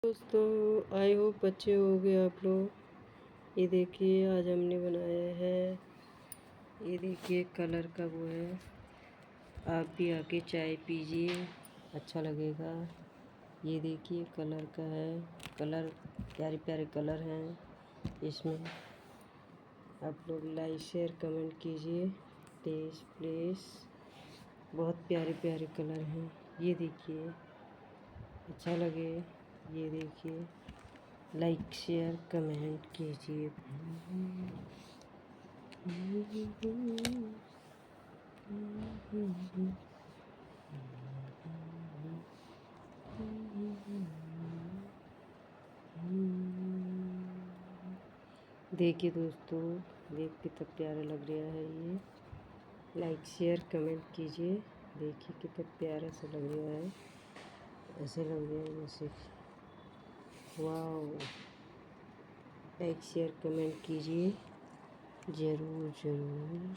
दोस्तों I hope अच्छे हो गए आप लोग। ये देखिए आज हमने बनाया है, ये देखिए कलर का वो है। आप भी आके चाय पीजिए, अच्छा लगेगा। ये देखिए कलर का है, कलर प्यारे प्यारे कलर हैं इसमें। आप लोग लाइक शेयर कमेंट कीजिए प्लीज़ प्लीज़। बहुत प्यारे प्यारे कलर हैं, ये देखिए अच्छा लगे। ये देखिए लाइक शेयर कमेंट कीजिए। देखिए दोस्तों, देख कितना प्यारा लग रहा है ये। लाइक शेयर कमेंट कीजिए। देखिए कितना प्यारा सा लग रहा है, ऐसे लग रहा है जैसे वाओ। लाइक शेयर कमेंट कीजिए ज़रूर ज़रूर।